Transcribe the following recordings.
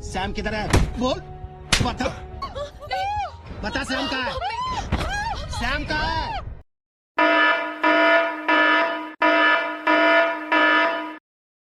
सैम किधर है? बोल, बता, बता सैम कहाँ है? सैम कहाँ है?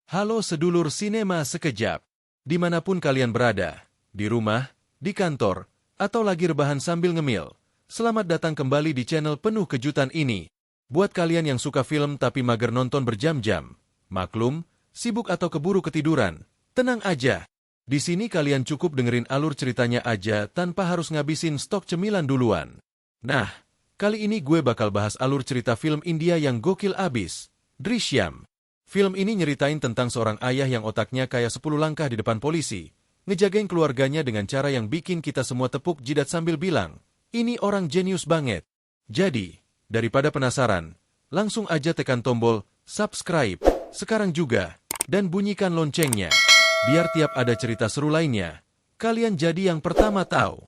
Halo sedulur sinema sekejap. Dimanapun kalian berada, di rumah, di kantor, atau lagi rebahan sambil ngemil, selamat datang kembali di channel penuh kejutan ini. Buat kalian yang suka film tapi mager nonton berjam-jam, maklum, sibuk atau keburu ketiduran, tenang aja. Di sini kalian cukup dengerin alur ceritanya aja tanpa harus ngabisin stok cemilan duluan. Nah, kali ini gue bakal bahas alur cerita film India yang gokil abis, Drishyam. Film ini nyeritain tentang seorang ayah yang otaknya kayak 10 langkah di depan polisi, ngejagain keluarganya dengan cara yang bikin kita semua tepuk jidat sambil bilang, ini orang jenius banget. Jadi, daripada penasaran, langsung aja tekan tombol subscribe sekarang juga, dan bunyikan loncengnya, biar tiap ada cerita seru lainnya, kalian jadi yang pertama tahu.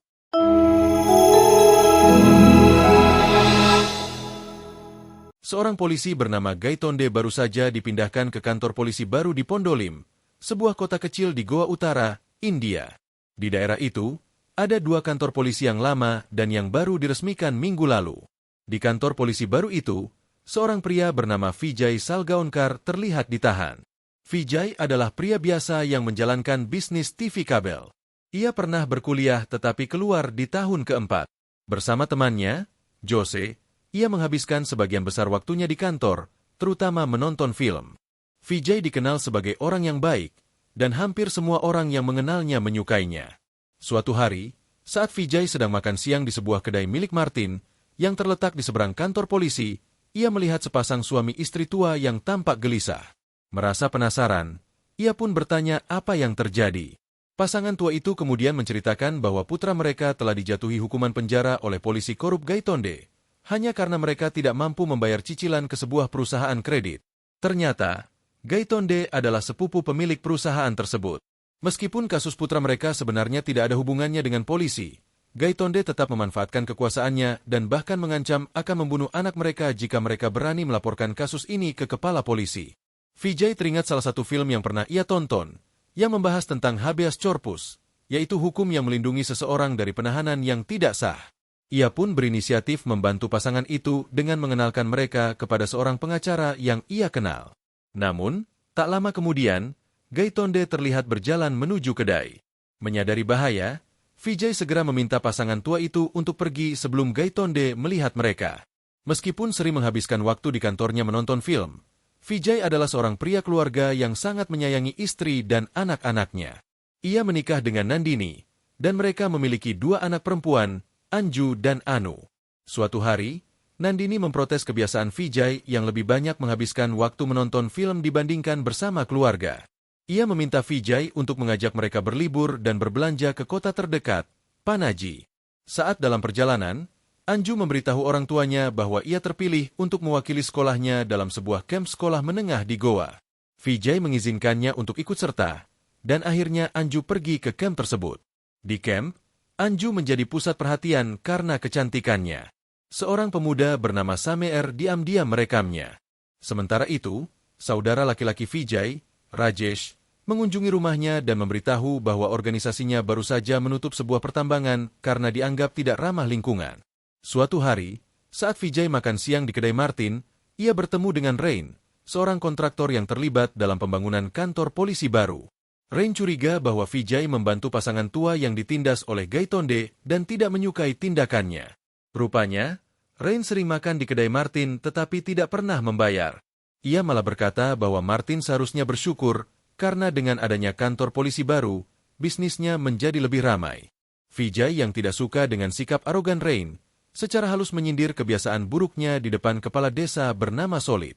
Seorang polisi bernama Gaitonde baru saja dipindahkan ke kantor polisi baru di Pondolim, sebuah kota kecil di Goa Utara, India. Di daerah itu, ada 2 kantor polisi yang lama dan yang baru diresmikan minggu lalu. Di kantor polisi baru itu, seorang pria bernama Vijay Salgaonkar terlihat ditahan. Vijay adalah pria biasa yang menjalankan bisnis TV kabel. Ia pernah berkuliah tetapi keluar di tahun keempat. Bersama temannya, Jose, ia menghabiskan sebagian besar waktunya di kantor, terutama menonton film. Vijay dikenal sebagai orang yang baik, dan hampir semua orang yang mengenalnya menyukainya. Suatu hari, saat Vijay sedang makan siang di sebuah kedai milik Martin, yang terletak di seberang kantor polisi, ia melihat sepasang suami istri tua yang tampak gelisah. Merasa penasaran, ia pun bertanya apa yang terjadi. Pasangan tua itu kemudian menceritakan bahwa putra mereka telah dijatuhi hukuman penjara oleh polisi korup Gaitonde, hanya karena mereka tidak mampu membayar cicilan ke sebuah perusahaan kredit. Ternyata, Gaitonde adalah sepupu pemilik perusahaan tersebut. Meskipun kasus putra mereka sebenarnya tidak ada hubungannya dengan polisi, Gaitonde tetap memanfaatkan kekuasaannya dan bahkan mengancam akan membunuh anak mereka jika mereka berani melaporkan kasus ini ke kepala polisi. Vijay teringat salah satu film yang pernah ia tonton, yang membahas tentang habeas corpus, yaitu hukum yang melindungi seseorang dari penahanan yang tidak sah. Ia pun berinisiatif membantu pasangan itu dengan mengenalkan mereka kepada seorang pengacara yang ia kenal. Namun, tak lama kemudian, Gaitonde terlihat berjalan menuju kedai. Menyadari bahaya, Vijay segera meminta pasangan tua itu untuk pergi sebelum Gaitonde melihat mereka. Meskipun sering menghabiskan waktu di kantornya menonton film, Vijay adalah seorang pria keluarga yang sangat menyayangi istri dan anak-anaknya. Ia menikah dengan Nandini, dan mereka memiliki 2 anak perempuan, Anju dan Anu. Suatu hari, Nandini memprotes kebiasaan Vijay yang lebih banyak menghabiskan waktu menonton film dibandingkan bersama keluarga. Ia meminta Vijay untuk mengajak mereka berlibur dan berbelanja ke kota terdekat, Panaji. Saat dalam perjalanan, Anju memberitahu orang tuanya bahwa ia terpilih untuk mewakili sekolahnya dalam sebuah kamp sekolah menengah di Goa. Vijay mengizinkannya untuk ikut serta, dan akhirnya Anju pergi ke kamp tersebut. Di kamp, Anju menjadi pusat perhatian karena kecantikannya. Seorang pemuda bernama Sameer diam-diam merekamnya. Sementara itu, saudara laki-laki Vijay, Rajesh, mengunjungi rumahnya dan memberitahu bahwa organisasinya baru saja menutup sebuah pertambangan karena dianggap tidak ramah lingkungan. Suatu hari, saat Vijay makan siang di kedai Martin, ia bertemu dengan Rain, seorang kontraktor yang terlibat dalam pembangunan kantor polisi baru. Rain curiga bahwa Vijay membantu pasangan tua yang ditindas oleh Gaitonde dan tidak menyukai tindakannya. Rupanya, Rain sering makan di kedai Martin tetapi tidak pernah membayar. Ia malah berkata bahwa Martin seharusnya bersyukur karena dengan adanya kantor polisi baru, bisnisnya menjadi lebih ramai. Vijay yang tidak suka dengan sikap arogan Rain, secara halus menyindir kebiasaan buruknya di depan kepala desa bernama Solid.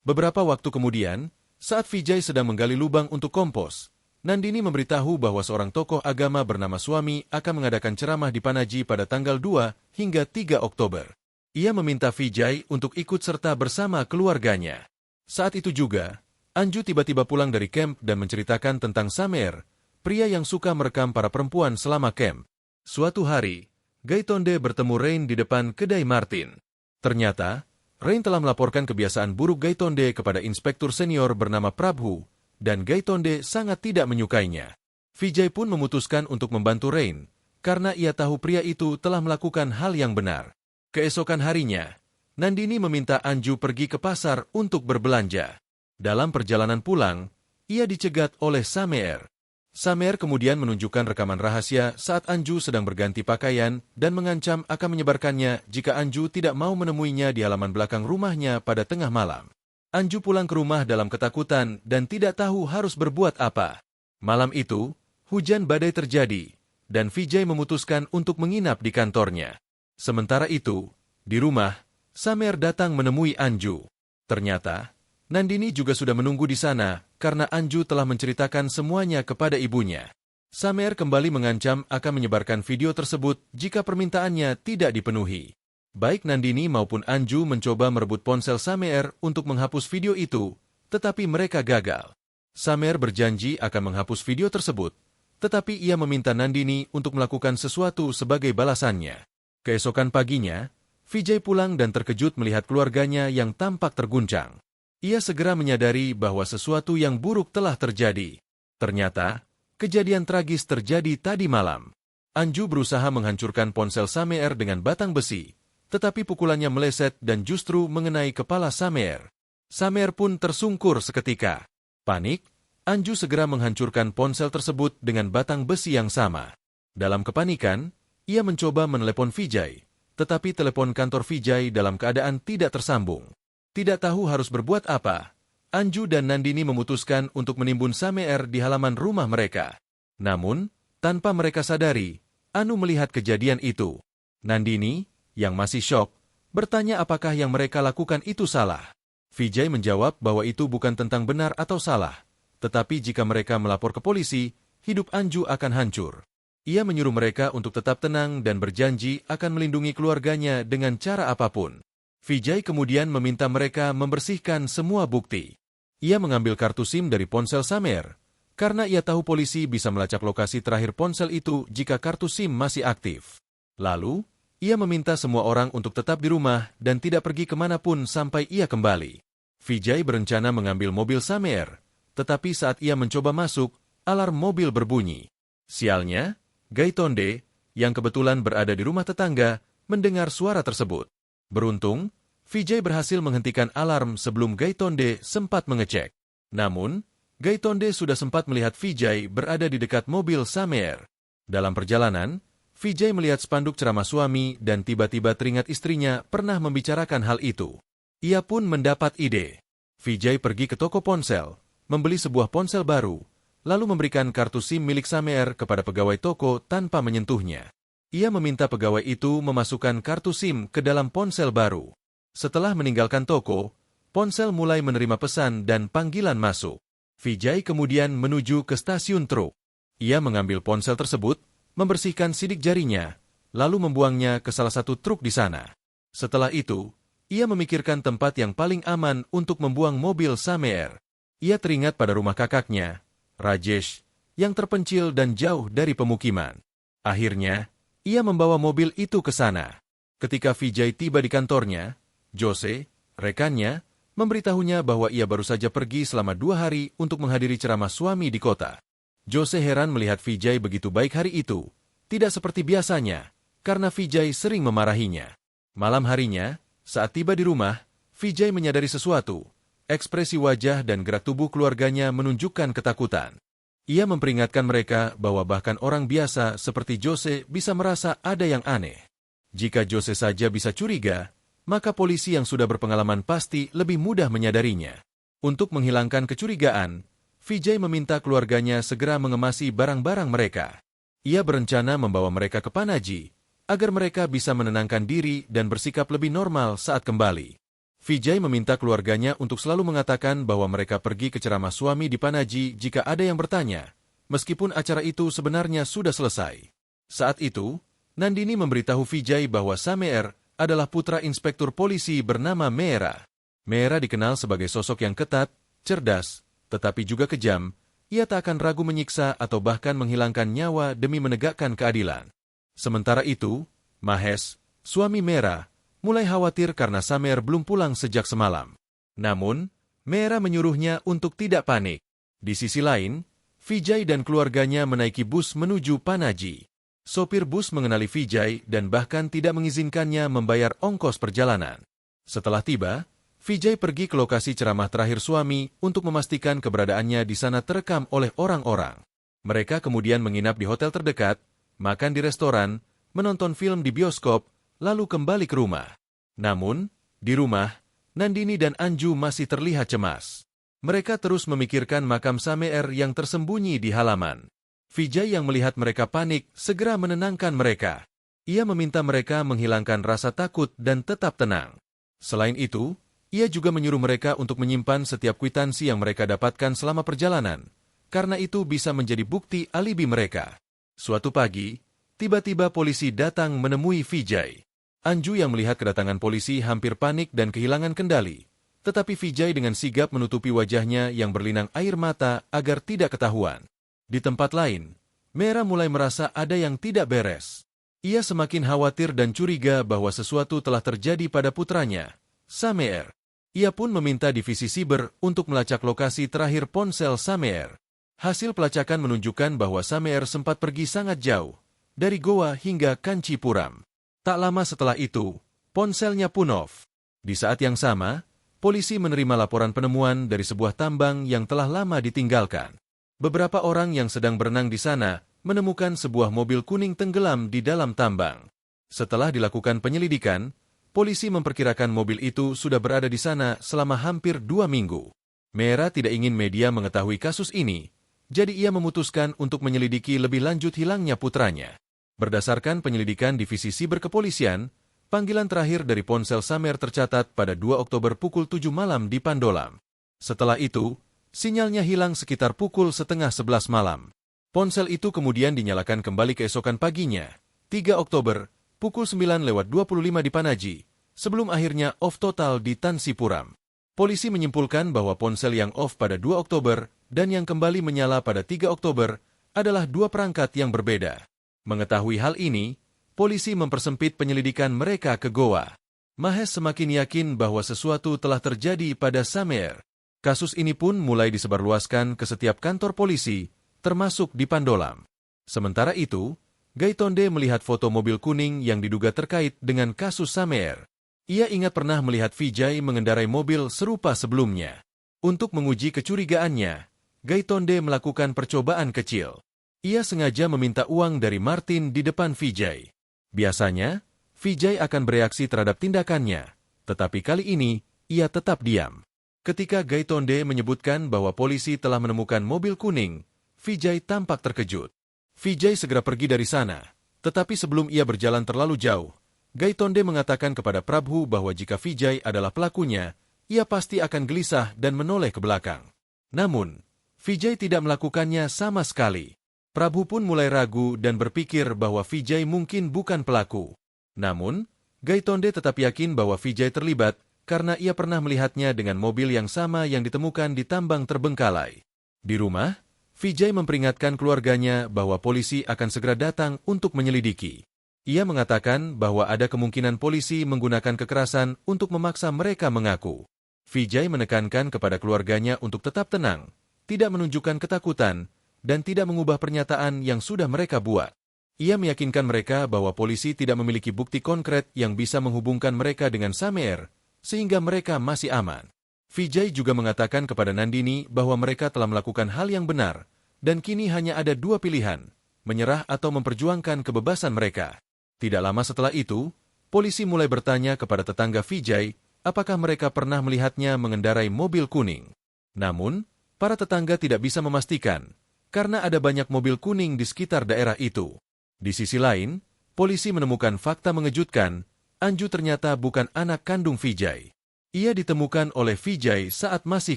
Beberapa waktu kemudian, saat Vijay sedang menggali lubang untuk kompos, Nandini memberitahu bahwa seorang tokoh agama bernama Swami akan mengadakan ceramah di Panaji pada tanggal 2 hingga 3 Oktober. Ia meminta Vijay untuk ikut serta bersama keluarganya. Saat itu juga, Anju tiba-tiba pulang dari kamp dan menceritakan tentang Sameer, pria yang suka merekam para perempuan selama kamp. Suatu hari, Gaitonde bertemu Rain di depan kedai Martin. Ternyata, Rain telah melaporkan kebiasaan buruk Gaitonde kepada inspektur senior bernama Prabhu, dan Gaitonde sangat tidak menyukainya. Vijay pun memutuskan untuk membantu Rain, karena ia tahu pria itu telah melakukan hal yang benar. Keesokan harinya, Nandini meminta Anju pergi ke pasar untuk berbelanja. Dalam perjalanan pulang, ia dicegat oleh Sameer. Sameer kemudian menunjukkan rekaman rahasia saat Anju sedang berganti pakaian dan mengancam akan menyebarkannya jika Anju tidak mau menemuinya di halaman belakang rumahnya pada tengah malam. Anju pulang ke rumah dalam ketakutan dan tidak tahu harus berbuat apa. Malam itu, hujan badai terjadi, dan Vijay memutuskan untuk menginap di kantornya. Sementara itu, di rumah, Sameer datang menemui Anju. Ternyata, Nandini juga sudah menunggu di sana karena Anju telah menceritakan semuanya kepada ibunya. Sameer kembali mengancam akan menyebarkan video tersebut jika permintaannya tidak dipenuhi. Baik Nandini maupun Anju mencoba merebut ponsel Sameer untuk menghapus video itu, tetapi mereka gagal. Sameer berjanji akan menghapus video tersebut, tetapi ia meminta Nandini untuk melakukan sesuatu sebagai balasannya. Keesokan paginya, Vijay pulang dan terkejut melihat keluarganya yang tampak terguncang. Ia segera menyadari bahwa sesuatu yang buruk telah terjadi. Ternyata, kejadian tragis terjadi tadi malam. Anju berusaha menghancurkan ponsel Sameer dengan batang besi, tetapi pukulannya meleset dan justru mengenai kepala Sameer. Sameer pun tersungkur seketika. Panik, Anju segera menghancurkan ponsel tersebut dengan batang besi yang sama. Dalam kepanikan, ia mencoba menelepon Vijay, tetapi telepon kantor Vijay dalam keadaan tidak tersambung. Tidak tahu harus berbuat apa, Anju dan Nandini memutuskan untuk menimbun Sameer di halaman rumah mereka. Namun, tanpa mereka sadari, Anu melihat kejadian itu. Nandini, yang masih syok, bertanya apakah yang mereka lakukan itu salah. Vijay menjawab bahwa itu bukan tentang benar atau salah, tetapi jika mereka melapor ke polisi, hidup Anju akan hancur. Ia menyuruh mereka untuk tetap tenang dan berjanji akan melindungi keluarganya dengan cara apapun. Vijay kemudian meminta mereka membersihkan semua bukti. Ia mengambil kartu SIM dari ponsel Sameer, karena ia tahu polisi bisa melacak lokasi terakhir ponsel itu jika kartu SIM masih aktif. Lalu, ia meminta semua orang untuk tetap di rumah dan tidak pergi kemanapun sampai ia kembali. Vijay berencana mengambil mobil Sameer, tetapi saat ia mencoba masuk, alarm mobil berbunyi. Sialnya, Gaitonde, yang kebetulan berada di rumah tetangga, mendengar suara tersebut. Beruntung, Vijay berhasil menghentikan alarm sebelum Gaitonde sempat mengecek. Namun, Gaitonde sudah sempat melihat Vijay berada di dekat mobil Sameer. Dalam perjalanan, Vijay melihat spanduk ceramah suami dan tiba-tiba teringat istrinya pernah membicarakan hal itu. Ia pun mendapat ide. Vijay pergi ke toko ponsel, membeli sebuah ponsel baru, lalu memberikan kartu SIM milik Sameer kepada pegawai toko tanpa menyentuhnya. Ia meminta pegawai itu memasukkan kartu SIM ke dalam ponsel baru. Setelah meninggalkan toko, ponsel mulai menerima pesan dan panggilan masuk. Vijay kemudian menuju ke stasiun truk. Ia mengambil ponsel tersebut, membersihkan sidik jarinya, lalu membuangnya ke salah satu truk di sana. Setelah itu, ia memikirkan tempat yang paling aman untuk membuang mobil Sameer. Ia teringat pada rumah kakaknya, Rajesh, yang terpencil dan jauh dari pemukiman. Akhirnya, ia membawa mobil itu ke sana. Ketika Vijay tiba di kantornya, Jose, rekannya, memberitahunya bahwa ia baru saja pergi selama 2 hari untuk menghadiri ceramah suami di kota. Jose heran melihat Vijay begitu baik hari itu, tidak seperti biasanya, karena Vijay sering memarahinya. Malam harinya, saat tiba di rumah, Vijay menyadari sesuatu. Ekspresi wajah dan gerak tubuh keluarganya menunjukkan ketakutan. Ia memperingatkan mereka bahwa bahkan orang biasa seperti Jose bisa merasa ada yang aneh. Jika Jose saja bisa curiga, maka polisi yang sudah berpengalaman pasti lebih mudah menyadarinya. Untuk menghilangkan kecurigaan, Vijay meminta keluarganya segera mengemasi barang-barang mereka. Ia berencana membawa mereka ke Panaji, agar mereka bisa menenangkan diri dan bersikap lebih normal saat kembali. Vijay meminta keluarganya untuk selalu mengatakan bahwa mereka pergi ke ceramah suami di Panaji jika ada yang bertanya, meskipun acara itu sebenarnya sudah selesai. Saat itu, Nandini memberitahu Vijay bahwa Sameer adalah putra inspektur polisi bernama Meera. Meera dikenal sebagai sosok yang ketat, cerdas, tetapi juga kejam. Ia tak akan ragu menyiksa atau bahkan menghilangkan nyawa demi menegakkan keadilan. Sementara itu, Mahesh, suami Meera, mulai khawatir karena Sameer belum pulang sejak semalam. Namun, Meera menyuruhnya untuk tidak panik. Di sisi lain, Vijay dan keluarganya menaiki bus menuju Panaji. Sopir bus mengenali Vijay dan bahkan tidak mengizinkannya membayar ongkos perjalanan. Setelah tiba, Vijay pergi ke lokasi ceramah terakhir suami untuk memastikan keberadaannya di sana terekam oleh orang-orang. Mereka kemudian menginap di hotel terdekat, makan di restoran, menonton film di bioskop, lalu kembali ke rumah. Namun, di rumah, Nandini dan Anju masih terlihat cemas. Mereka terus memikirkan makam Sameer yang tersembunyi di halaman. Vijay yang melihat mereka panik segera menenangkan mereka. Ia meminta mereka menghilangkan rasa takut dan tetap tenang. Selain itu, ia juga menyuruh mereka untuk menyimpan setiap kwitansi yang mereka dapatkan selama perjalanan, karena itu bisa menjadi bukti alibi mereka. Suatu pagi, tiba-tiba polisi datang menemui Vijay. Anju yang melihat kedatangan polisi hampir panik dan kehilangan kendali. Tetapi Vijay dengan sigap menutupi wajahnya yang berlinang air mata agar tidak ketahuan. Di tempat lain, Meera mulai merasa ada yang tidak beres. Ia semakin khawatir dan curiga bahwa sesuatu telah terjadi pada putranya, Sameer. Ia pun meminta divisi siber untuk melacak lokasi terakhir ponsel Sameer. Hasil pelacakan menunjukkan bahwa Sameer sempat pergi sangat jauh, dari Goa hingga Kanchipuram. Tak lama setelah itu, ponselnya pun off. Di saat yang sama, polisi menerima laporan penemuan dari sebuah tambang yang telah lama ditinggalkan. Beberapa orang yang sedang berenang di sana menemukan sebuah mobil kuning tenggelam di dalam tambang. Setelah dilakukan penyelidikan, polisi memperkirakan mobil itu sudah berada di sana selama hampir 2 minggu. Meera tidak ingin media mengetahui kasus ini, jadi ia memutuskan untuk menyelidiki lebih lanjut hilangnya putranya. Berdasarkan penyelidikan divisi siber kepolisian, panggilan terakhir dari ponsel Sameer tercatat pada 2 Oktober pukul 7 malam di Pandolam. Setelah itu, sinyalnya hilang sekitar pukul setengah 11 malam. Ponsel itu kemudian dinyalakan kembali keesokan paginya, 3 Oktober, pukul 9:25 di Panaji, sebelum akhirnya off total di Tansipuram. Polisi menyimpulkan bahwa ponsel yang off pada 2 Oktober dan yang kembali menyala pada 3 Oktober adalah dua perangkat yang berbeda. Mengetahui hal ini, polisi mempersempit penyelidikan mereka ke Goa. Mahesh semakin yakin bahwa sesuatu telah terjadi pada Sameer. Kasus ini pun mulai disebarluaskan ke setiap kantor polisi, termasuk di Pandolam. Sementara itu, Gaitonde melihat foto mobil kuning yang diduga terkait dengan kasus Sameer. Ia ingat pernah melihat Vijay mengendarai mobil serupa sebelumnya. Untuk menguji kecurigaannya, Gaitonde melakukan percobaan kecil. Ia sengaja meminta uang dari Martin di depan Vijay. Biasanya, Vijay akan bereaksi terhadap tindakannya, tetapi kali ini, ia tetap diam. Ketika Gaitonde menyebutkan bahwa polisi telah menemukan mobil kuning, Vijay tampak terkejut. Vijay segera pergi dari sana, tetapi sebelum ia berjalan terlalu jauh, Gaitonde mengatakan kepada Prabhu bahwa jika Vijay adalah pelakunya, ia pasti akan gelisah dan menoleh ke belakang. Namun, Vijay tidak melakukannya sama sekali. Prabhu pun mulai ragu dan berpikir bahwa Vijay mungkin bukan pelaku. Namun, Gaitonde tetap yakin bahwa Vijay terlibat karena ia pernah melihatnya dengan mobil yang sama yang ditemukan di tambang terbengkalai. Di rumah, Vijay memperingatkan keluarganya bahwa polisi akan segera datang untuk menyelidiki. Ia mengatakan bahwa ada kemungkinan polisi menggunakan kekerasan untuk memaksa mereka mengaku. Vijay menekankan kepada keluarganya untuk tetap tenang, tidak menunjukkan ketakutan, dan tidak mengubah pernyataan yang sudah mereka buat. Ia meyakinkan mereka bahwa polisi tidak memiliki bukti konkret yang bisa menghubungkan mereka dengan Sameer, sehingga mereka masih aman. Vijay juga mengatakan kepada Nandini bahwa mereka telah melakukan hal yang benar, dan kini hanya ada dua pilihan, menyerah atau memperjuangkan kebebasan mereka. Tidak lama setelah itu, polisi mulai bertanya kepada tetangga Vijay, apakah mereka pernah melihatnya mengendarai mobil kuning. Namun, para tetangga tidak bisa memastikan, karena ada banyak mobil kuning di sekitar daerah itu. Di sisi lain, polisi menemukan fakta mengejutkan, Anju ternyata bukan anak kandung Vijay. Ia ditemukan oleh Vijay saat masih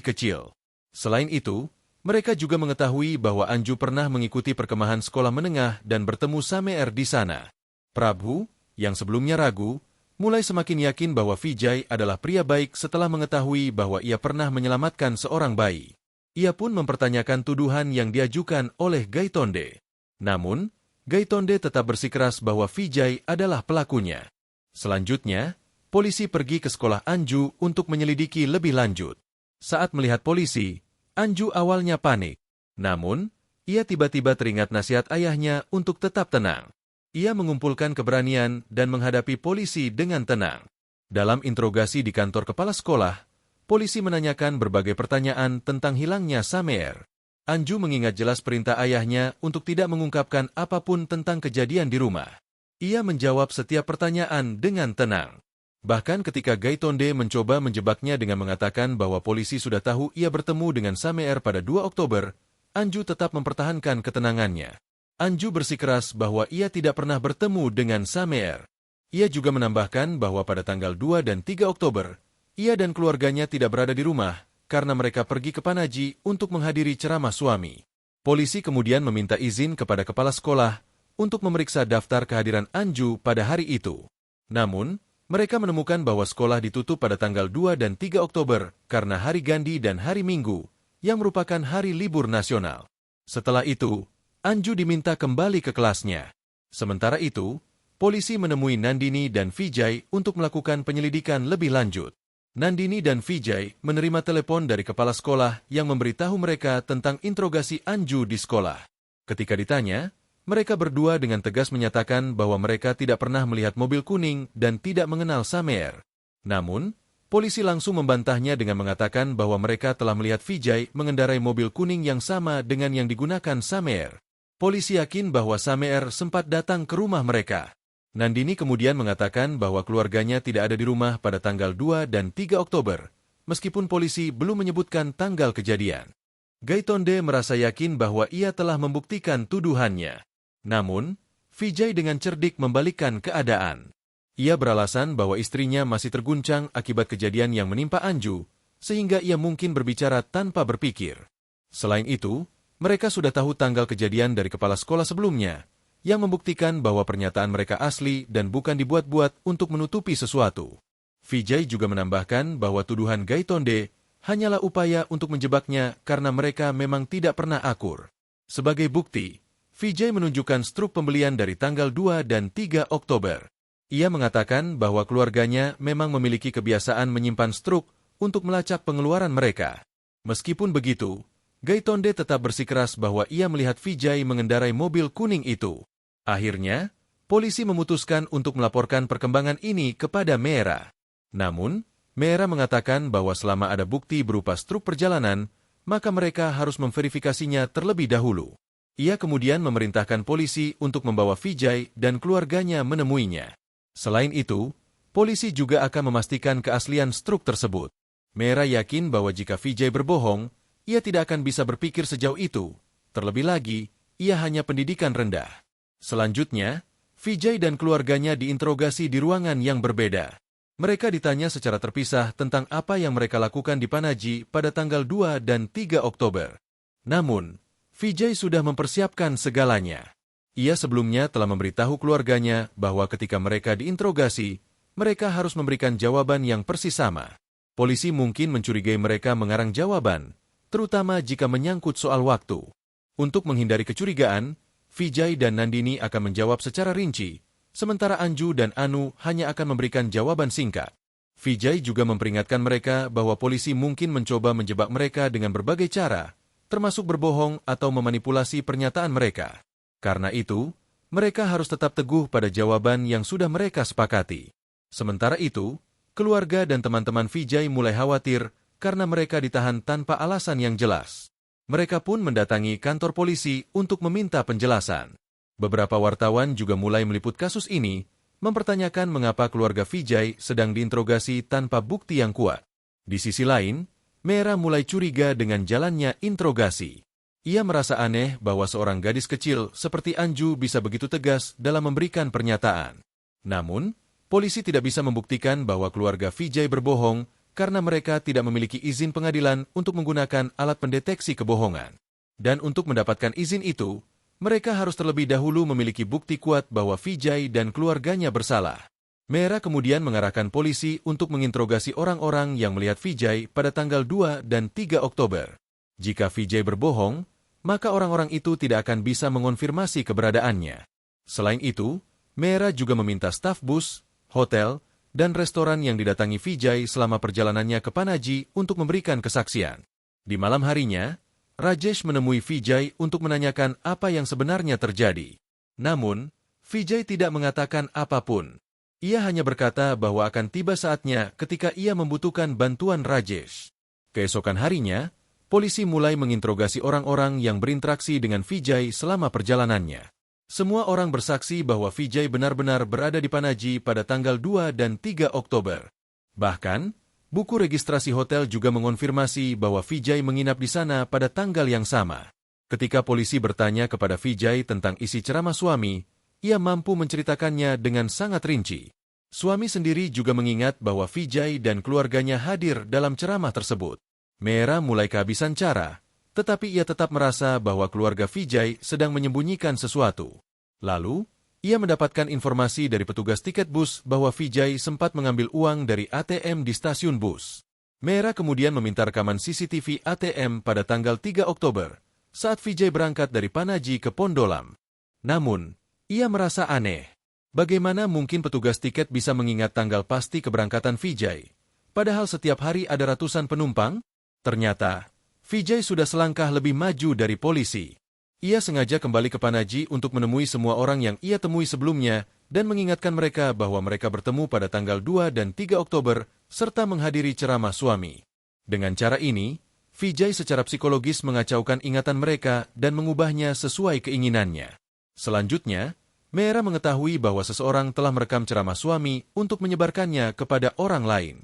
kecil. Selain itu, mereka juga mengetahui bahwa Anju pernah mengikuti perkemahan sekolah menengah dan bertemu Sameer di sana. Prabhu, yang sebelumnya ragu, mulai semakin yakin bahwa Vijay adalah pria baik setelah mengetahui bahwa ia pernah menyelamatkan seorang bayi. Ia pun mempertanyakan tuduhan yang diajukan oleh Gaitonde. Namun, Gaitonde tetap bersikeras bahwa Vijay adalah pelakunya. Selanjutnya, polisi pergi ke sekolah Anju untuk menyelidiki lebih lanjut. Saat melihat polisi, Anju awalnya panik. Namun, ia tiba-tiba teringat nasihat ayahnya untuk tetap tenang. Ia mengumpulkan keberanian dan menghadapi polisi dengan tenang. Dalam interogasi di kantor kepala sekolah, polisi menanyakan berbagai pertanyaan tentang hilangnya Sameer. Anju mengingat jelas perintah ayahnya untuk tidak mengungkapkan apapun tentang kejadian di rumah. Ia menjawab setiap pertanyaan dengan tenang. Bahkan ketika Gaitonde mencoba menjebaknya dengan mengatakan bahwa polisi sudah tahu ia bertemu dengan Sameer pada 2 Oktober, Anju tetap mempertahankan ketenangannya. Anju bersikeras bahwa ia tidak pernah bertemu dengan Sameer. Ia juga menambahkan bahwa pada tanggal 2 dan 3 Oktober, ia dan keluarganya tidak berada di rumah karena mereka pergi ke Panaji untuk menghadiri ceramah suami. Polisi kemudian meminta izin kepada kepala sekolah untuk memeriksa daftar kehadiran Anju pada hari itu. Namun, mereka menemukan bahwa sekolah ditutup pada tanggal 2 dan 3 Oktober karena Hari Gandhi dan Hari Minggu, yang merupakan hari libur nasional. Setelah itu, Anju diminta kembali ke kelasnya. Sementara itu, polisi menemui Nandini dan Vijay untuk melakukan penyelidikan lebih lanjut. Nandini dan Vijay menerima telepon dari kepala sekolah yang memberitahu mereka tentang interogasi Anju di sekolah. Ketika ditanya, mereka berdua dengan tegas menyatakan bahwa mereka tidak pernah melihat mobil kuning dan tidak mengenal Sameer. Namun, polisi langsung membantahnya dengan mengatakan bahwa mereka telah melihat Vijay mengendarai mobil kuning yang sama dengan yang digunakan Sameer. Polisi yakin bahwa Sameer sempat datang ke rumah mereka. Nandini kemudian mengatakan bahwa keluarganya tidak ada di rumah pada tanggal 2 dan 3 Oktober, meskipun polisi belum menyebutkan tanggal kejadian. Gaitonde merasa yakin bahwa ia telah membuktikan tuduhannya. Namun, Vijay dengan cerdik membalikkan keadaan. Ia beralasan bahwa istrinya masih terguncang akibat kejadian yang menimpa Anju, sehingga ia mungkin berbicara tanpa berpikir. Selain itu, mereka sudah tahu tanggal kejadian dari kepala sekolah sebelumnya, yang membuktikan bahwa pernyataan mereka asli dan bukan dibuat-buat untuk menutupi sesuatu. Vijay juga menambahkan bahwa tuduhan Gaitonde hanyalah upaya untuk menjebaknya karena mereka memang tidak pernah akur. Sebagai bukti, Vijay menunjukkan struk pembelian dari tanggal 2 dan 3 Oktober. Ia mengatakan bahwa keluarganya memang memiliki kebiasaan menyimpan struk untuk melacak pengeluaran mereka. Meskipun begitu, Gaitonde tetap bersikeras bahwa ia melihat Vijay mengendarai mobil kuning itu. Akhirnya, polisi memutuskan untuk melaporkan perkembangan ini kepada Meera. Namun, Meera mengatakan bahwa selama ada bukti berupa struk perjalanan, maka mereka harus memverifikasinya terlebih dahulu. Ia kemudian memerintahkan polisi untuk membawa Vijay dan keluarganya menemuinya. Selain itu, polisi juga akan memastikan keaslian struk tersebut. Meera yakin bahwa jika Vijay berbohong, ia tidak akan bisa berpikir sejauh itu. Terlebih lagi, ia hanya pendidikan rendah. Selanjutnya, Vijay dan keluarganya diinterogasi di ruangan yang berbeda. Mereka ditanya secara terpisah tentang apa yang mereka lakukan di Panaji pada tanggal 2 dan 3 Oktober. Namun, Vijay sudah mempersiapkan segalanya. Ia sebelumnya telah memberitahu keluarganya bahwa ketika mereka diinterogasi, mereka harus memberikan jawaban yang persis sama. Polisi mungkin mencurigai mereka mengarang jawaban, terutama jika menyangkut soal waktu. Untuk menghindari kecurigaan, Vijay dan Nandini akan menjawab secara rinci, sementara Anju dan Anu hanya akan memberikan jawaban singkat. Vijay juga memperingatkan mereka bahwa polisi mungkin mencoba menjebak mereka dengan berbagai cara, termasuk berbohong atau memanipulasi pernyataan mereka. Karena itu, mereka harus tetap teguh pada jawaban yang sudah mereka sepakati. Sementara itu, keluarga dan teman-teman Vijay mulai khawatir karena mereka ditahan tanpa alasan yang jelas. Mereka pun mendatangi kantor polisi untuk meminta penjelasan. Beberapa wartawan juga mulai meliput kasus ini, mempertanyakan mengapa keluarga Vijay sedang diinterogasi tanpa bukti yang kuat. Di sisi lain, Meera mulai curiga dengan jalannya interogasi. Ia merasa aneh bahwa seorang gadis kecil seperti Anju bisa begitu tegas dalam memberikan pernyataan. Namun, polisi tidak bisa membuktikan bahwa keluarga Vijay berbohong karena mereka tidak memiliki izin pengadilan untuk menggunakan alat pendeteksi kebohongan. Dan untuk mendapatkan izin itu, mereka harus terlebih dahulu memiliki bukti kuat bahwa Vijay dan keluarganya bersalah. Meera kemudian mengarahkan polisi untuk menginterogasi orang-orang yang melihat Vijay pada tanggal 2 dan 3 Oktober. Jika Vijay berbohong, maka orang-orang itu tidak akan bisa mengonfirmasi keberadaannya. Selain itu, Meera juga meminta staf bus, hotel, dan restoran yang didatangi Vijay selama perjalanannya ke Panaji untuk memberikan kesaksian. Di malam harinya, Rajesh menemui Vijay untuk menanyakan apa yang sebenarnya terjadi. Namun, Vijay tidak mengatakan apapun. Ia hanya berkata bahwa akan tiba saatnya ketika ia membutuhkan bantuan Rajesh. Keesokan harinya, polisi mulai menginterogasi orang-orang yang berinteraksi dengan Vijay selama perjalanannya. Semua orang bersaksi bahwa Vijay benar-benar berada di Panaji pada tanggal 2 dan 3 Oktober. Bahkan, buku registrasi hotel juga mengonfirmasi bahwa Vijay menginap di sana pada tanggal yang sama. Ketika polisi bertanya kepada Vijay tentang isi ceramah suami, ia mampu menceritakannya dengan sangat rinci. Suami sendiri juga mengingat bahwa Vijay dan keluarganya hadir dalam ceramah tersebut. Mehra mulai kehabisan cara, tetapi ia tetap merasa bahwa keluarga Vijay sedang menyembunyikan sesuatu. Lalu, ia mendapatkan informasi dari petugas tiket bus bahwa Vijay sempat mengambil uang dari ATM di stasiun bus. Mehra kemudian meminta rekaman CCTV ATM pada tanggal 3 Oktober, saat Vijay berangkat dari Panaji ke Pondolam. Namun, ia merasa aneh. Bagaimana mungkin petugas tiket bisa mengingat tanggal pasti keberangkatan Vijay? Padahal setiap hari ada ratusan penumpang? Ternyata, Vijay sudah selangkah lebih maju dari polisi. Ia sengaja kembali ke Panaji untuk menemui semua orang yang ia temui sebelumnya dan mengingatkan mereka bahwa mereka bertemu pada tanggal 2 dan 3 Oktober serta menghadiri ceramah suami. Dengan cara ini, Vijay secara psikologis mengacaukan ingatan mereka dan mengubahnya sesuai keinginannya. Selanjutnya, Mehra mengetahui bahwa seseorang telah merekam ceramah suami untuk menyebarkannya kepada orang lain.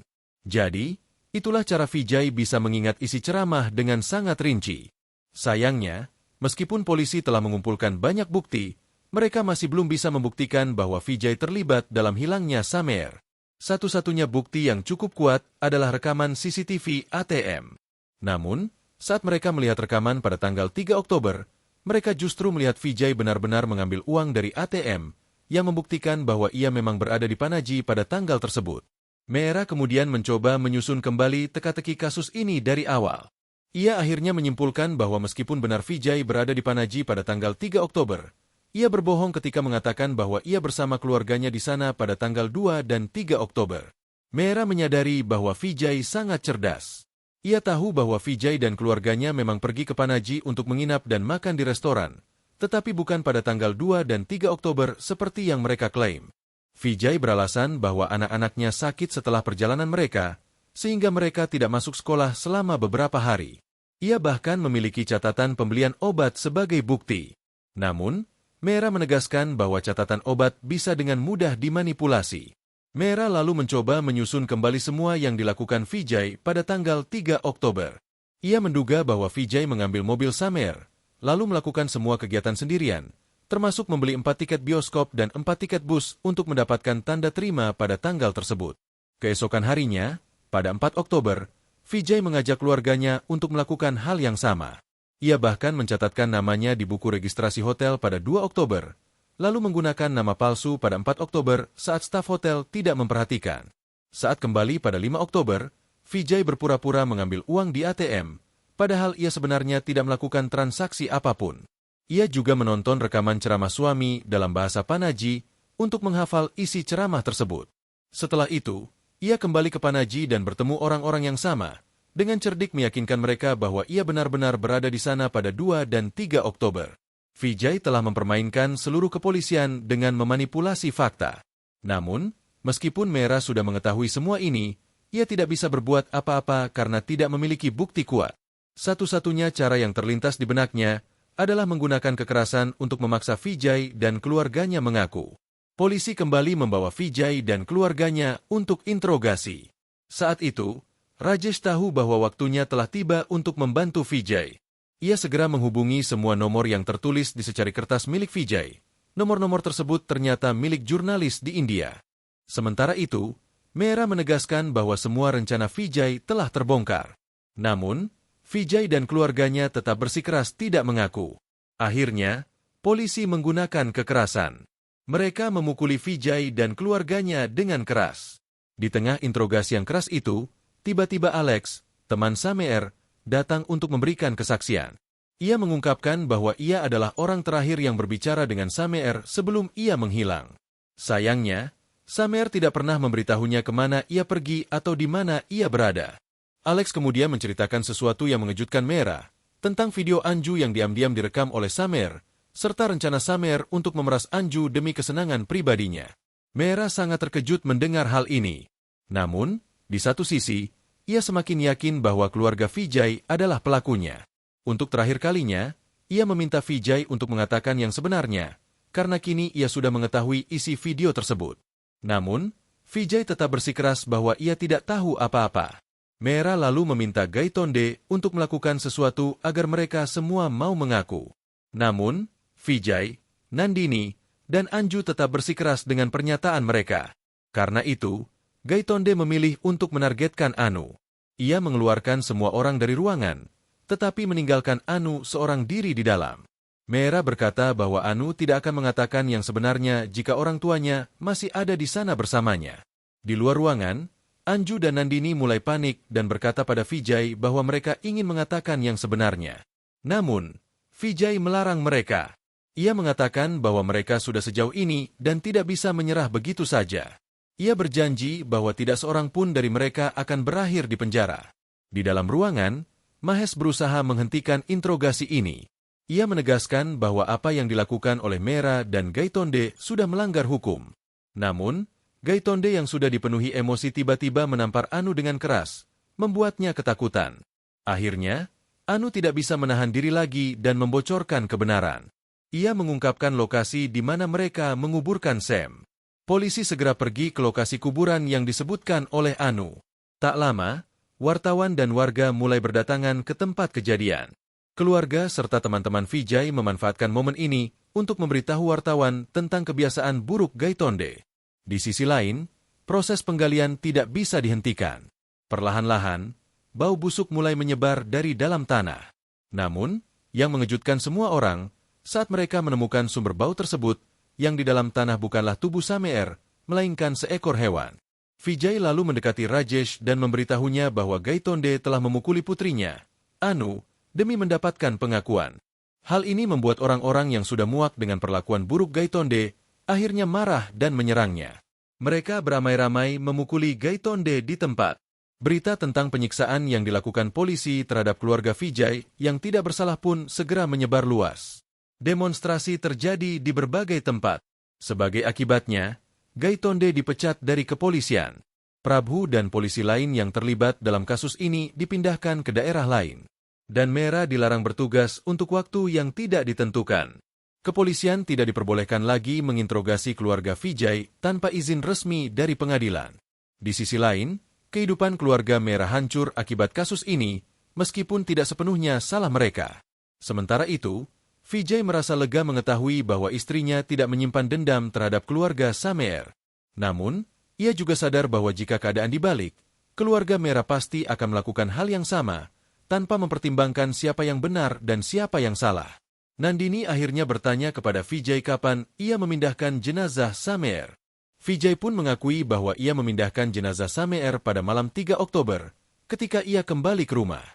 Jadi, itulah cara Vijay bisa mengingat isi ceramah dengan sangat rinci. Sayangnya, meskipun polisi telah mengumpulkan banyak bukti, mereka masih belum bisa membuktikan bahwa Vijay terlibat dalam hilangnya Sameer. Satu-satunya bukti yang cukup kuat adalah rekaman CCTV ATM. Namun, saat mereka melihat rekaman pada tanggal 3 Oktober, mereka justru melihat Vijay benar-benar mengambil uang dari ATM, yang membuktikan bahwa ia memang berada di Panaji pada tanggal tersebut. Mehra kemudian mencoba menyusun kembali teka-teki kasus ini dari awal. Ia akhirnya menyimpulkan bahwa meskipun benar Vijay berada di Panaji pada tanggal 3 Oktober, ia berbohong ketika mengatakan bahwa ia bersama keluarganya di sana pada tanggal 2 dan 3 Oktober. Mehra menyadari bahwa Vijay sangat cerdas. Ia tahu bahwa Vijay dan keluarganya memang pergi ke Panaji untuk menginap dan makan di restoran, tetapi bukan pada tanggal 2 dan 3 Oktober seperti yang mereka klaim. Vijay beralasan bahwa anak-anaknya sakit setelah perjalanan mereka, sehingga mereka tidak masuk sekolah selama beberapa hari. Ia bahkan memiliki catatan pembelian obat sebagai bukti. Namun, Mehra menegaskan bahwa catatan obat bisa dengan mudah dimanipulasi. Mehra lalu mencoba menyusun kembali semua yang dilakukan Vijay pada tanggal 3 Oktober. Ia menduga bahwa Vijay mengambil mobil Sameer, lalu melakukan semua kegiatan sendirian, termasuk membeli 4 tiket bioskop dan 4 tiket bus untuk mendapatkan tanda terima pada tanggal tersebut. Keesokan harinya, pada 4 Oktober, Vijay mengajak keluarganya untuk melakukan hal yang sama. Ia bahkan mencatatkan namanya di buku registrasi hotel pada 2 Oktober, lalu menggunakan nama palsu pada 4 Oktober saat staf hotel tidak memperhatikan. Saat kembali pada 5 Oktober, Vijay berpura-pura mengambil uang di ATM, padahal ia sebenarnya tidak melakukan transaksi apapun. Ia juga menonton rekaman ceramah suami dalam bahasa Panaji untuk menghafal isi ceramah tersebut. Setelah itu, ia kembali ke Panaji dan bertemu orang-orang yang sama, dengan cerdik meyakinkan mereka bahwa ia benar-benar berada di sana pada 2 dan 3 Oktober. Vijay telah mempermainkan seluruh kepolisian dengan memanipulasi fakta. Namun, meskipun Mehra sudah mengetahui semua ini, ia tidak bisa berbuat apa-apa karena tidak memiliki bukti kuat. Satu-satunya cara yang terlintas di benaknya adalah menggunakan kekerasan untuk memaksa Vijay dan keluarganya mengaku. Polisi kembali membawa Vijay dan keluarganya untuk interogasi. Saat itu, Rajesh tahu bahwa waktunya telah tiba untuk membantu Vijay. Ia segera menghubungi semua nomor yang tertulis di secari kertas milik Vijay. Nomor-nomor tersebut ternyata milik jurnalis di India. Sementara itu, Mehra menegaskan bahwa semua rencana Vijay telah terbongkar. Namun, Vijay dan keluarganya tetap bersikeras tidak mengaku. Akhirnya, polisi menggunakan kekerasan. Mereka memukuli Vijay dan keluarganya dengan keras. Di tengah interogasi yang keras itu, tiba-tiba Alex, teman Sameer, datang untuk memberikan kesaksian. Ia mengungkapkan bahwa ia adalah orang terakhir yang berbicara dengan Sameer sebelum ia menghilang. Sayangnya, Sameer tidak pernah memberitahunya kemana ia pergi atau di mana ia berada. Alex kemudian menceritakan sesuatu yang mengejutkan Mehra, tentang video Anju yang diam-diam direkam oleh Samer, serta rencana Samer untuk memeras Anju demi kesenangan pribadinya. Mera sangat terkejut mendengar hal ini. Namun, di satu sisi, ia semakin yakin bahwa keluarga Vijay adalah pelakunya. Untuk terakhir kalinya, ia meminta Vijay untuk mengatakan yang sebenarnya, karena kini ia sudah mengetahui isi video tersebut. Namun, Vijay tetap bersikeras bahwa ia tidak tahu apa-apa. Mera lalu meminta Gaitonde untuk melakukan sesuatu agar mereka semua mau mengaku. Namun, Vijay, Nandini, dan Anju tetap bersikeras dengan pernyataan mereka. Karena itu, Gaitonde memilih untuk menargetkan Anu. Ia mengeluarkan semua orang dari ruangan, tetapi meninggalkan Anu seorang diri di dalam. Mera berkata bahwa Anu tidak akan mengatakan yang sebenarnya jika orang tuanya masih ada di sana bersamanya. Di luar ruangan, Anju dan Nandini mulai panik dan berkata pada Vijay bahwa mereka ingin mengatakan yang sebenarnya. Namun, Vijay melarang mereka. Ia mengatakan bahwa mereka sudah sejauh ini dan tidak bisa menyerah begitu saja. Ia berjanji bahwa tidak seorang pun dari mereka akan berakhir di penjara. Di dalam ruangan, Mahesh berusaha menghentikan interogasi ini. Ia menegaskan bahwa apa yang dilakukan oleh Mera dan Gaitonde sudah melanggar hukum. Namun, Gaitonde yang sudah dipenuhi emosi tiba-tiba menampar Anu dengan keras, membuatnya ketakutan. Akhirnya, Anu tidak bisa menahan diri lagi dan membocorkan kebenaran. Ia mengungkapkan lokasi di mana mereka menguburkan Sam. Polisi segera pergi ke lokasi kuburan yang disebutkan oleh Anu. Tak lama, wartawan dan warga mulai berdatangan ke tempat kejadian. Keluarga serta teman-teman Vijay memanfaatkan momen ini untuk memberitahu wartawan tentang kebiasaan buruk Gaitonde. Di sisi lain, proses penggalian tidak bisa dihentikan. Perlahan-lahan, bau busuk mulai menyebar dari dalam tanah. Namun, yang mengejutkan semua orang, saat mereka menemukan sumber bau tersebut, yang di dalam tanah bukanlah tubuh Samer, melainkan seekor hewan. Vijay lalu mendekati Rajesh dan memberitahunya bahwa Gaitonde telah memukuli putrinya, Anu, demi mendapatkan pengakuan. Hal ini membuat orang-orang yang sudah muak dengan perlakuan buruk Gaitonde akhirnya marah dan menyerangnya. Mereka beramai-ramai memukuli Gaitonde di tempat. Berita tentang penyiksaan yang dilakukan polisi terhadap keluarga Vijay yang tidak bersalah pun segera menyebar luas. Demonstrasi terjadi di berbagai tempat. Sebagai akibatnya, Gaitonde dipecat dari kepolisian. Prabhu dan polisi lain yang terlibat dalam kasus ini dipindahkan ke daerah lain. Dan Mera dilarang bertugas untuk waktu yang tidak ditentukan. Kepolisian tidak diperbolehkan lagi menginterogasi keluarga Vijay tanpa izin resmi dari pengadilan. Di sisi lain, kehidupan keluarga Mera hancur akibat kasus ini, meskipun tidak sepenuhnya salah mereka. Sementara itu, Vijay merasa lega mengetahui bahwa istrinya tidak menyimpan dendam terhadap keluarga Samer. Namun, ia juga sadar bahwa jika keadaan dibalik, keluarga Mera pasti akan melakukan hal yang sama, tanpa mempertimbangkan siapa yang benar dan siapa yang salah. Nandini akhirnya bertanya kepada Vijay kapan ia memindahkan jenazah Samer. Vijay pun mengakui bahwa ia memindahkan jenazah Samer pada malam 3 Oktober, ketika ia kembali ke rumah.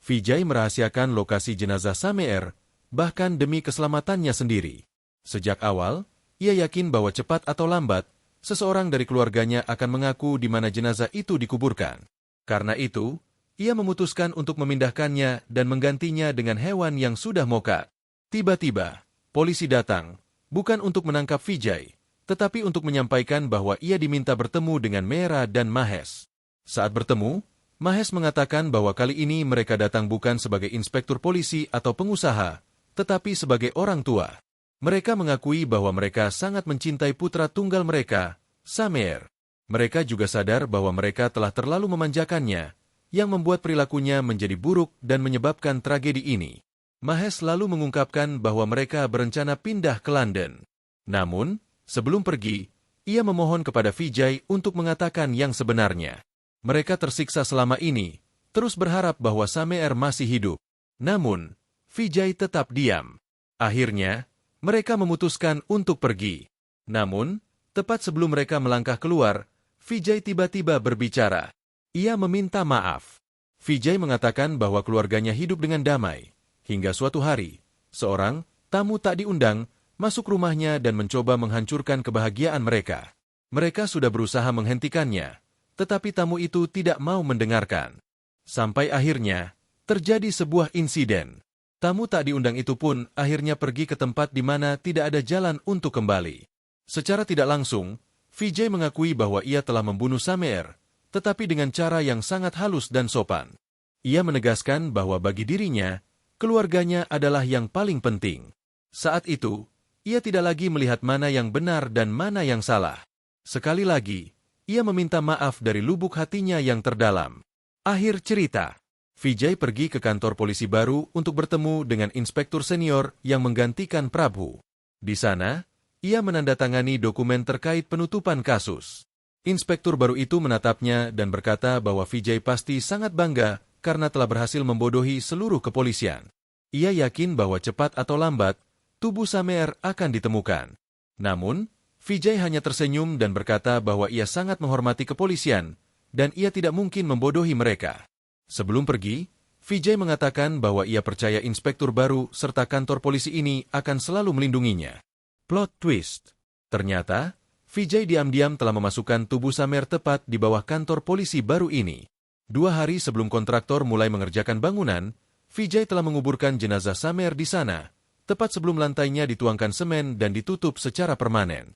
Vijay merahasiakan lokasi jenazah Samer, bahkan demi keselamatannya sendiri. Sejak awal, ia yakin bahwa cepat atau lambat, seseorang dari keluarganya akan mengaku di mana jenazah itu dikuburkan. Karena itu, ia memutuskan untuk memindahkannya dan menggantinya dengan hewan yang sudah mokat. Tiba-tiba, polisi datang, bukan untuk menangkap Vijay, tetapi untuk menyampaikan bahwa ia diminta bertemu dengan Mera dan Mahesh. Saat bertemu, Mahesh mengatakan bahwa kali ini mereka datang bukan sebagai inspektur polisi atau pengusaha, tetapi sebagai orang tua. Mereka mengakui bahwa mereka sangat mencintai putra tunggal mereka, Samer. Mereka juga sadar bahwa mereka telah terlalu memanjakannya, yang membuat perilakunya menjadi buruk dan menyebabkan tragedi ini. Mahesh lalu mengungkapkan bahwa mereka berencana pindah ke London. Namun, sebelum pergi, ia memohon kepada Vijay untuk mengatakan yang sebenarnya. Mereka tersiksa selama ini, terus berharap bahwa Samer masih hidup. Namun, Vijay tetap diam. Akhirnya, mereka memutuskan untuk pergi. Namun, tepat sebelum mereka melangkah keluar, Vijay tiba-tiba berbicara. Ia meminta maaf. Vijay mengatakan bahwa keluarganya hidup dengan damai. Hingga suatu hari, seorang tamu tak diundang masuk rumahnya dan mencoba menghancurkan kebahagiaan mereka. Mereka sudah berusaha menghentikannya, tetapi tamu itu tidak mau mendengarkan. Sampai akhirnya, terjadi sebuah insiden. Tamu tak diundang itu pun akhirnya pergi ke tempat di mana tidak ada jalan untuk kembali. Secara tidak langsung, Vijay mengakui bahwa ia telah membunuh Sameer, tetapi dengan cara yang sangat halus dan sopan. Ia menegaskan bahwa bagi dirinya, keluarganya adalah yang paling penting. Saat itu, ia tidak lagi melihat mana yang benar dan mana yang salah. Sekali lagi, ia meminta maaf dari lubuk hatinya yang terdalam. Akhir cerita, Vijay pergi ke kantor polisi baru untuk bertemu dengan inspektur senior yang menggantikan Prabhu. Di sana, ia menandatangani dokumen terkait penutupan kasus. Inspektur baru itu menatapnya dan berkata bahwa Vijay pasti sangat bangga karena telah berhasil membodohi seluruh kepolisian. Ia yakin bahwa cepat atau lambat, tubuh Sameer akan ditemukan. Namun, Vijay hanya tersenyum dan berkata bahwa ia sangat menghormati kepolisian dan ia tidak mungkin membodohi mereka. Sebelum pergi, Vijay mengatakan bahwa ia percaya inspektur baru serta kantor polisi ini akan selalu melindunginya. Plot twist. Ternyata, Vijay diam-diam telah memasukkan tubuh Sameer tepat di bawah kantor polisi baru ini. 2 hari sebelum kontraktor mulai mengerjakan bangunan, Vijay telah menguburkan jenazah Sameer di sana, tepat sebelum lantainya dituangkan semen dan ditutup secara permanen.